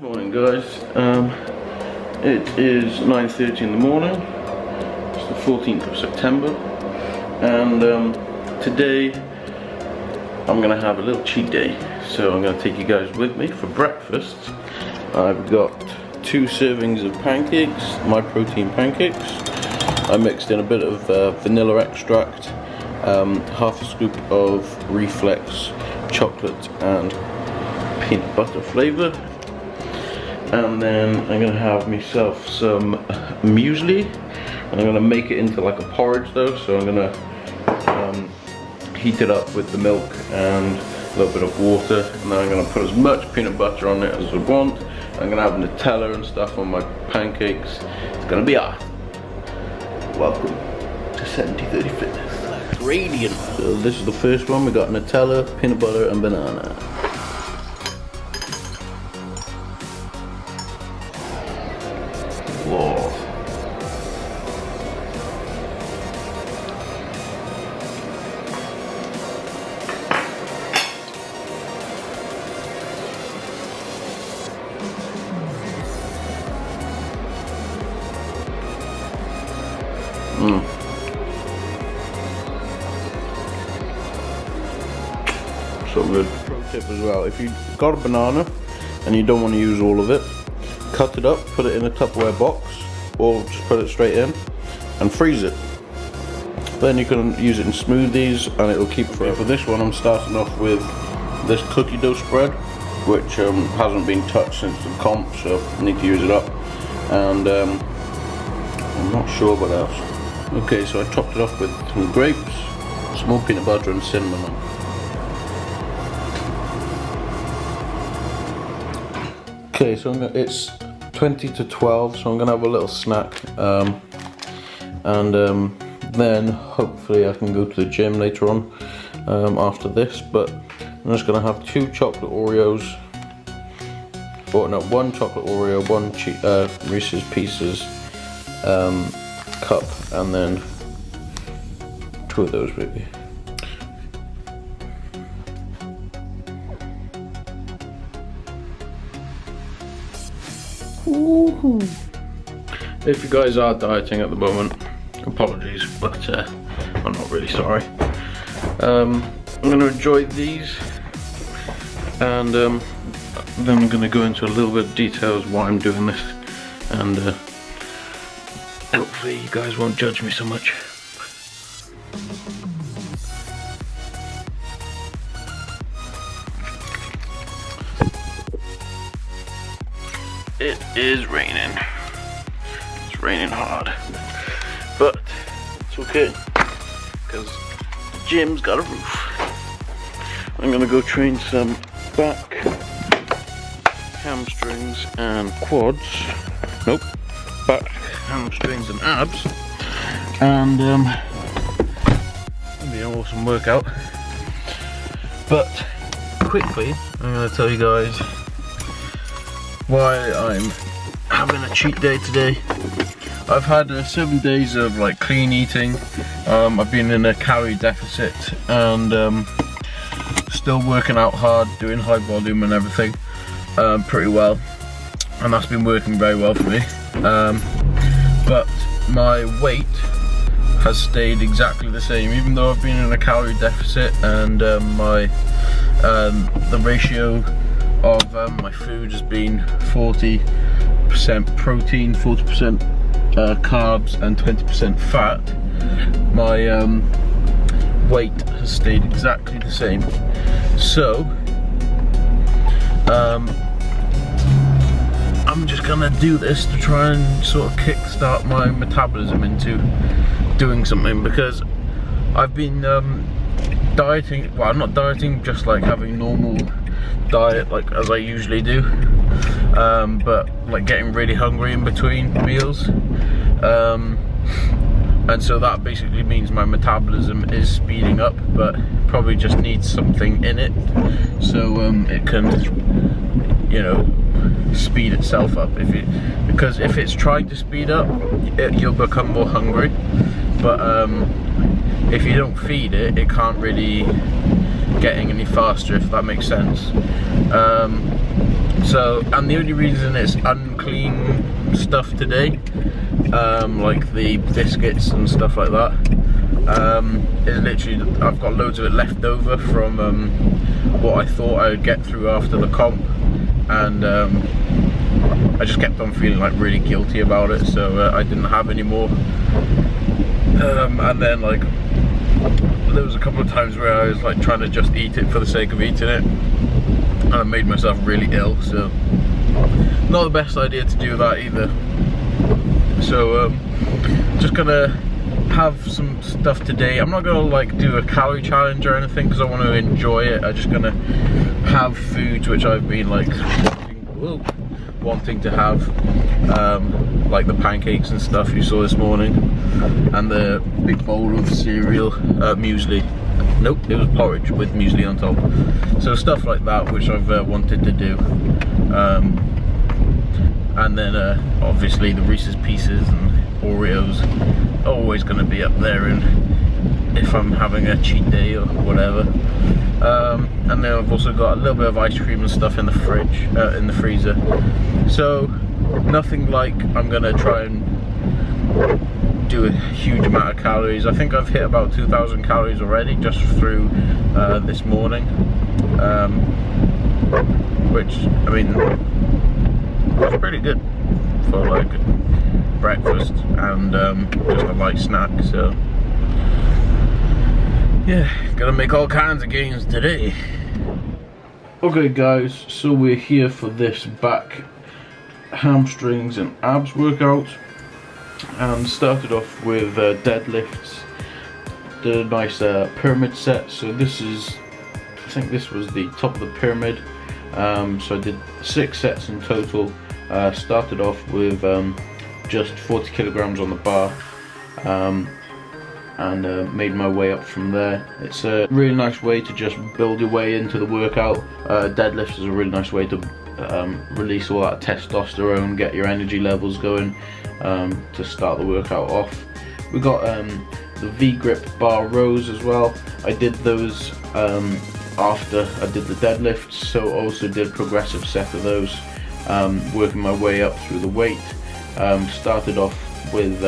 Good morning, guys. It is 9:30 in the morning. It's the 14th of September, and today I'm gonna have a little cheat day. So I'm gonna take you guys with me for breakfast. I've got 2 servings of pancakes, my protein pancakes. I mixed in a bit of vanilla extract, half a scoop of reflex chocolate and peanut butter flavour, and then I'm gonna have myself some muesli, and I'm gonna make it into like a porridge though. So I'm gonna heat it up with the milk and a little bit of water, and then I'm gonna put as much peanut butter on it as I want. I'm gonna have Nutella and stuff on my pancakes. It's gonna be awesome. Welcome to 70/30 Fitness. Radiant. So this is the first one. We got Nutella, peanut butter, and banana. Whoa. So good. Pro tip as well, if you've got a banana and you don't want to use all of it, cut it up, put it in a Tupperware box, or just put it straight in and freeze it. Then you can use it in smoothies and it'll keep forever. For this one I'm starting off with this cookie dough spread, which hasn't been touched since the comp, so I need to use it up. And I'm not sure what else. Okay, so I topped it off with some grapes, small peanut butter and cinnamon on. Okay, so it's 20 to 12, so I'm gonna have a little snack, and then hopefully I can go to the gym later on after this. But I'm just gonna have 2 chocolate Oreos, or no, 1 chocolate Oreo, 1 Reese's Pieces cup, and then 2 of those maybe. If you guys are dieting at the moment, apologies, but I'm not really sorry. I'm going to enjoy these, and then I'm going to go into a little bit of details why I'm doing this, and hopefully you guys won't judge me so much. It is raining. It's raining hard, but it's okay because the gym's got a roof. I'm gonna go train some back, hamstrings, and quads. Nope, back, hamstrings, and abs, and it'll be an awesome workout. But quickly, I'm gonna tell you guys why I'm having a cheat day today. I've had 7 days of like clean eating. I've been in a calorie deficit and still working out hard, doing high volume and everything pretty well, and that's been working very well for me. But my weight has stayed exactly the same, even though I've been in a calorie deficit, and the ratio of my food has been 40% protein, 40% carbs, and 20% fat. My weight has stayed exactly the same. So I'm just gonna do this to try and sort of kickstart my metabolism into doing something, because I've been dieting, well, not dieting, just like having normal diet like as I usually do, but like getting really hungry in between meals, and so that basically means my metabolism is speeding up, but probably just needs something in it so it can, you know, speed itself up. Because if it's trying to speed up, you'll become more hungry, but if you don't feed it, it can't really getting any faster, if that makes sense. So, and the only reason it's unclean stuff today, like the biscuits and stuff like that, is literally, I've got loads of it left over from what I thought I would get through after the comp, and I just kept on feeling like really guilty about it, so I didn't have any more. And then like there was a couple of times where I was like trying to just eat it for the sake of eating it, and I made myself really ill, so not the best idea to do that either. So just gonna have some stuff today. I'm not gonna like do a calorie challenge or anything because I want to enjoy it. I'm just gonna have foods which I've been like wanting to have, like the pancakes and stuff you saw this morning, and the big bowl of cereal, muesli. Nope, it was porridge with muesli on top. So stuff like that which I've wanted to do, and then obviously the Reese's Pieces and Oreos are always going to be up there, and if I'm having a cheat day or whatever. And then I've also got a little bit of ice cream and stuff in the fridge, in the freezer. So nothing like I'm gonna try and do a huge amount of calories. I think I've hit about 2,000 calories already just through this morning, which, I mean, was pretty good for like breakfast and just a light snack. So yeah, gonna make all kinds of gains today. Okay guys, so we're here for this back, hamstrings and abs workout, and started off with deadlifts, the nice pyramid set. So this is, I think this was the top of the pyramid, so I did 6 sets in total. Started off with just 40 kilograms on the bar, and made my way up from there. It's a really nice way to just build your way into the workout. Deadlifts is a really nice way to release all that testosterone, get your energy levels going, to start the workout off. We got the V-grip bar rows as well. I did those after I did the deadlifts, so also did progressive set of those, working my way up through the weight. Started off with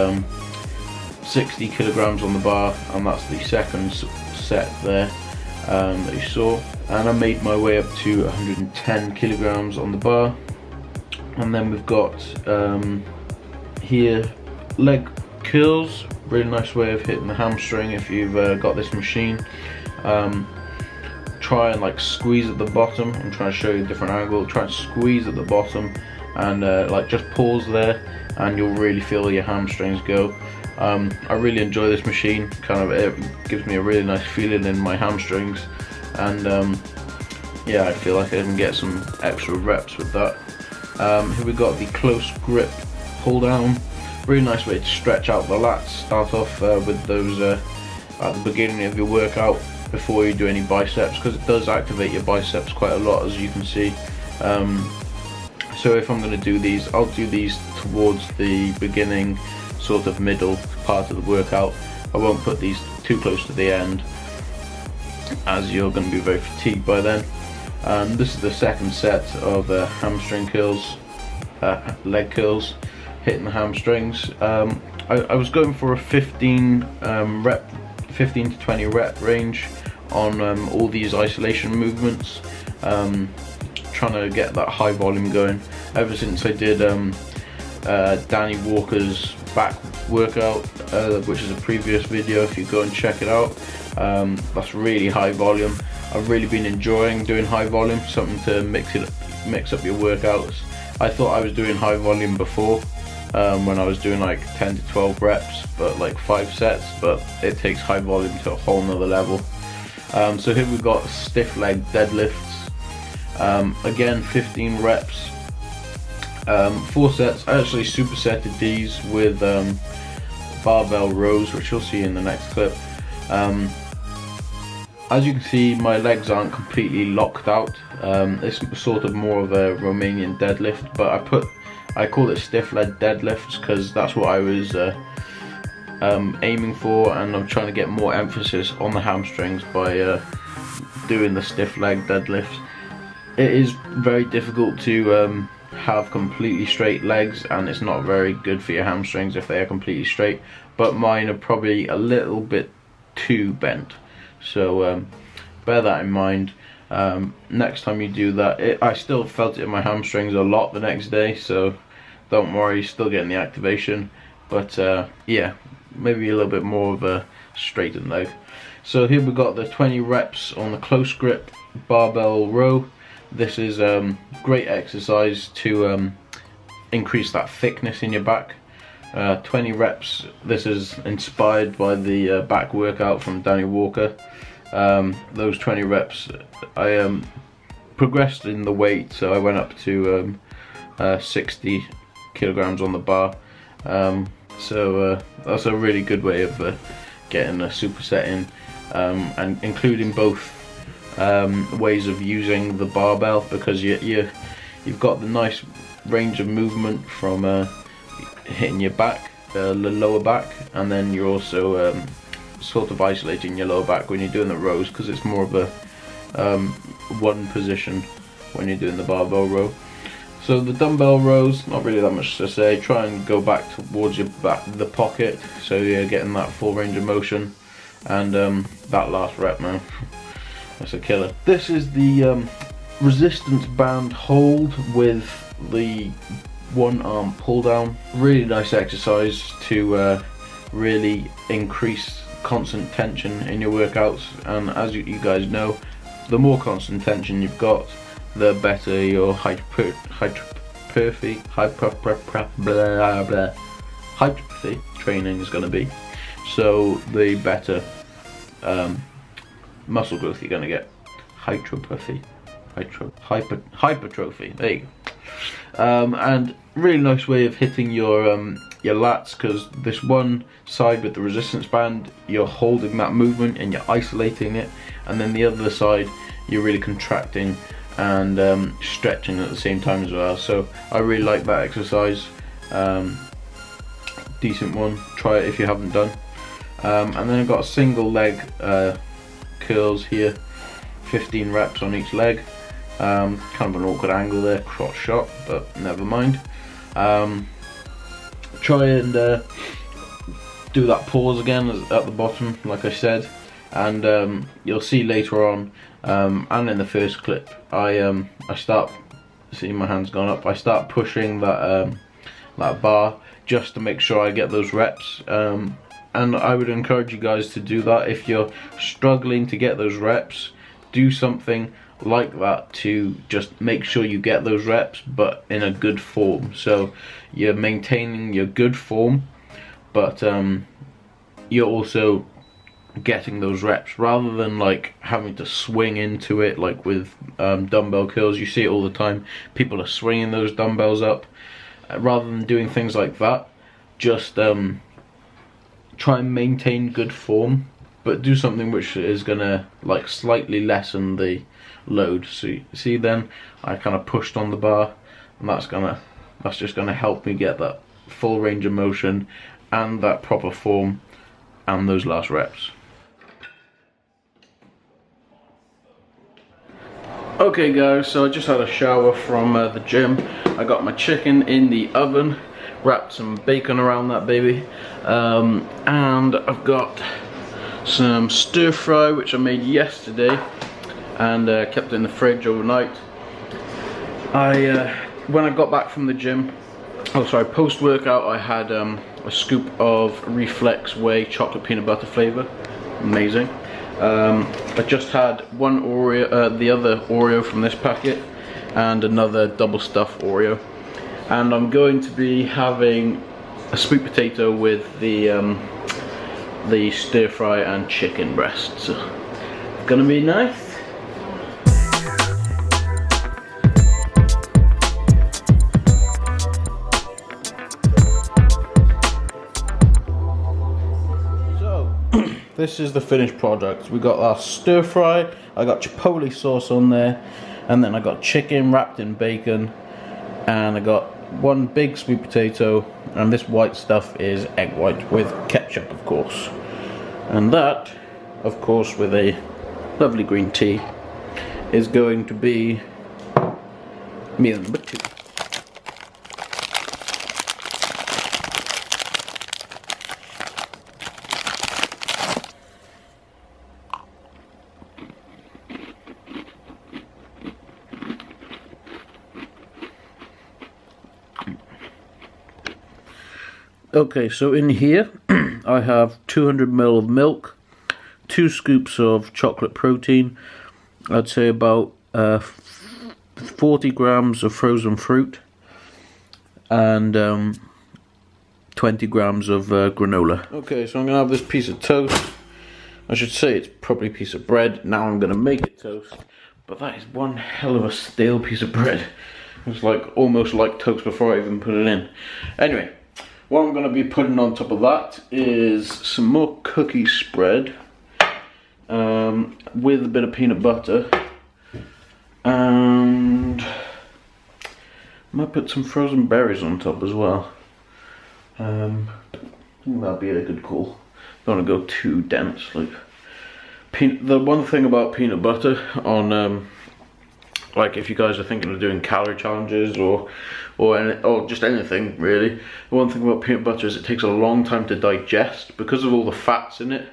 60 kilograms on the bar, and that's the second set there that you saw, and I made my way up to 110 kilograms on the bar. And then we've got here leg curls, really nice way of hitting the hamstring if you've got this machine. Try and like squeeze at the bottom. I'm trying to show you a different angle. Try and squeeze at the bottom, and like just pause there, and you'll really feel your hamstrings go. I really enjoy this machine. Kind of, it gives me a really nice feeling in my hamstrings, and yeah, I feel like I can get some extra reps with that. Here we got the close grip pull down. Really nice way to stretch out the lats. Start off with those at the beginning of your workout before you do any biceps, because it does activate your biceps quite a lot, as you can see. So if I'm going to do these, I'll do these towards the beginning, sort of middle part of the workout. I won't put these too close to the end, as you're going to be very fatigued by then. This is the second set of hamstring curls, leg curls, hitting the hamstrings. I was going for a 15 to 20 rep range on all these isolation movements, trying to get that high volume going. Ever since I did Danny Walker's back workout, which is a previous video, if you go and check it out, that's really high volume. I've really been enjoying doing high volume, something to mix up your workouts. I thought I was doing high volume before, when I was doing like 10 to 12 reps, but like 5 sets, but it takes high volume to a whole nother level. So here we've got stiff leg deadlifts, again 15 reps, 4 sets. I actually supersetted these with barbell rows, which you'll see in the next clip. As you can see, my legs aren't completely locked out. It's sort of more of a Romanian deadlift, but I call it stiff leg deadlifts because that's what I was aiming for, and I'm trying to get more emphasis on the hamstrings by doing the stiff leg deadlifts. it is very difficult to have completely straight legs, and it's not very good for your hamstrings if they are completely straight, but mine are probably a little bit too bent, so bear that in mind. Next time you do that, I still felt it in my hamstrings a lot the next day, so don't worry, still getting the activation, but yeah, maybe a little bit more of a straightened leg. So here we've got the 20 reps on the close grip barbell row. This is great exercise to increase that thickness in your back. 20 reps, this is inspired by the back workout from Danny Walker. Those 20 reps, I progressed in the weight, so I went up to 60 kilograms on the bar. So that's a really good way of getting a superset in, and including both ways of using the barbell, because you've got the nice range of movement from hitting your back, the lower back, and then you're also sort of isolating your lower back when you're doing the rows, because it's more of a one position when you're doing the barbell row. So the dumbbell rows, not really that much to say. Try and go back towards your back, the pocket, so you're getting that full range of motion. And that last rep, man, that's a killer. This is the resistance band hold with the one arm pull down. Really nice exercise to really increase constant tension in your workouts, and as you guys know, the more constant tension you've got, the better your hypertrophy training is going to be. So the better muscle growth you're going to get. Hypertrophy, there you go. And really nice way of hitting your lats, because this one side with the resistance band, you're holding that movement and you're isolating it, and then the other side you're really contracting and stretching at the same time as well. So I really like that exercise. Decent one, try it if you haven't done. And then I've got single leg curls here, 15 reps on each leg. Kind of an awkward angle there, crotch shot, but never mind. Try and do that pause again at the bottom, like I said, and you'll see later on, and in the first clip, I start, see my hand's gone up, I start pushing that that bar just to make sure I get those reps, and I would encourage you guys to do that. If you're struggling to get those reps, do something like that to just make sure you get those reps, but in a good form. So you're maintaining your good form, but you're also getting those reps, rather than like having to swing into it like with dumbbell curls. You see it all the time, people are swinging those dumbbells up. Rather than doing things like that, just try and maintain good form, but do something which is gonna like slightly lessen the load. So you see, then I kind of pushed on the bar, and that's just gonna help me get that full range of motion and that proper form and those last reps. Okay guys, so I just had a shower from the gym. I got my chicken in the oven, wrapped some bacon around that baby, and I've got some stir fry which I made yesterday and kept in the fridge overnight. When I got back from the gym, post workout, I had a scoop of Reflex Whey chocolate peanut butter flavor, amazing. I just had one Oreo, the other Oreo from this packet, and another double stuffed Oreo, and I'm going to be having a sweet potato with the stir fry and chicken breast. So it's gonna be nice. This is the finished product. We got our stir fry, I got chipotle sauce on there, and then I got chicken wrapped in bacon, and I got one big sweet potato, and this white stuff is egg white with ketchup, of course. And that, of course, with a lovely green tea, is going to be Meal number 2. Okay, so in here I have 200 ml of milk, 2 scoops of chocolate protein, I'd say about 40 grams of frozen fruit, and 20 grams of granola. Okay, so I'm going to have this piece of toast. I should say it's probably a piece of bread. Now I'm going to make it toast, but that is one hell of a stale piece of bread. It's like almost like toast before I even put it in. Anyway, what I'm going to be putting on top of that is some more cookie spread with a bit of peanut butter, and I might put some frozen berries on top as well. I think that'll be a good call. Don't want to go too dense. Like the one thing about peanut butter on like if you guys are thinking of doing calorie challenges or just anything really, the one thing about peanut butter is it takes a long time to digest. Because of all the fats in it,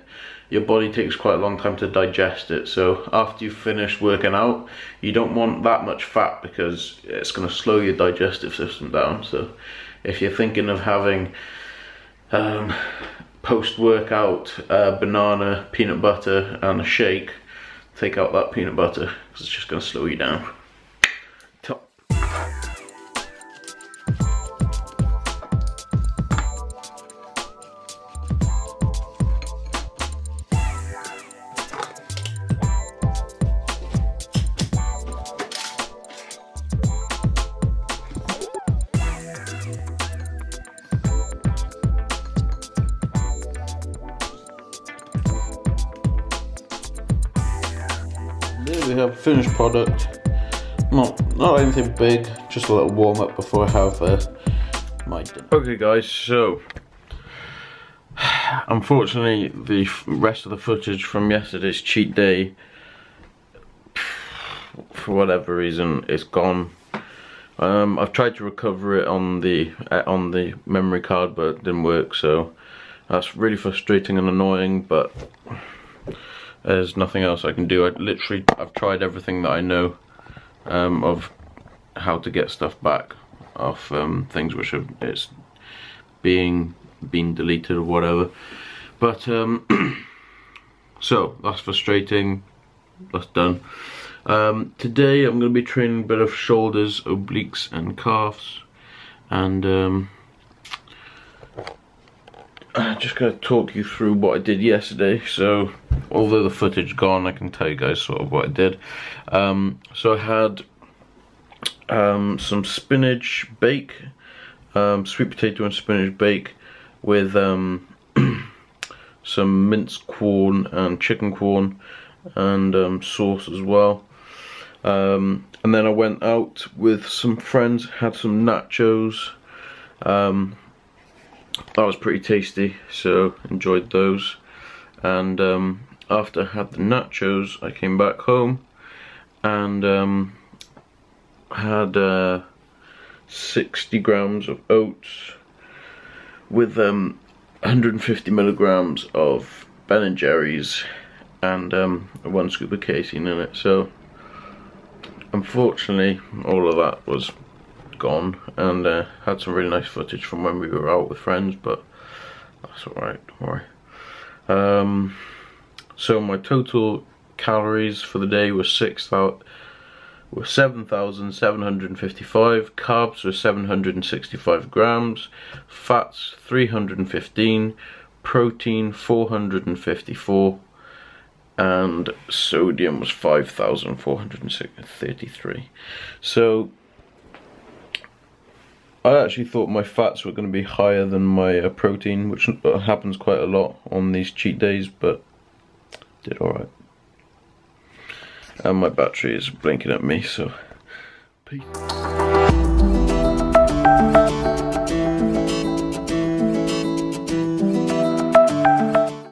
your body takes quite a long time to digest it. So after you've finished working out, you don't want that much fat because it's going to slow your digestive system down. So if you're thinking of having post-workout banana, peanut butter and a shake, take out that peanut butter because it's just going to slow you down. Top. There we have finished product. Not anything big, just a little warm up before I have my dinner. Okay guys, so unfortunately the rest of the footage from yesterday's cheat day, for whatever reason, is gone. I've tried to recover it on the memory card, but it didn't work, so that's really frustrating and annoying, but there's nothing else I can do. I've tried everything that I know of how to get stuff back off things which have been deleted or whatever. But so that's frustrating. That's done. Today I'm going to be training a bit of shoulders, obliques and calves, and I'm just going to talk you through what I did yesterday. So although the footage gone, I can tell you guys sort of what I did. So I had some spinach bake, sweet potato and spinach bake with some minced corn and chicken corn and sauce as well. And then I went out with some friends, had some nachos. That was pretty tasty, so enjoyed those. And after I had the nachos, I came back home and had 60 grams of oats with 150 milligrams of Ben & Jerry's and 1 scoop of casein in it. So unfortunately all of that was gone, and had some really nice footage from when we were out with friends, but that's alright, don't worry. So my total calories for the day were 7,755, carbs were 765 grams, fats 315, protein 454, and sodium was 5,433. So I actually thought my fats were going to be higher than my protein, which happens quite a lot on these cheat days, but did alright. And my battery is blinking at me, so peace.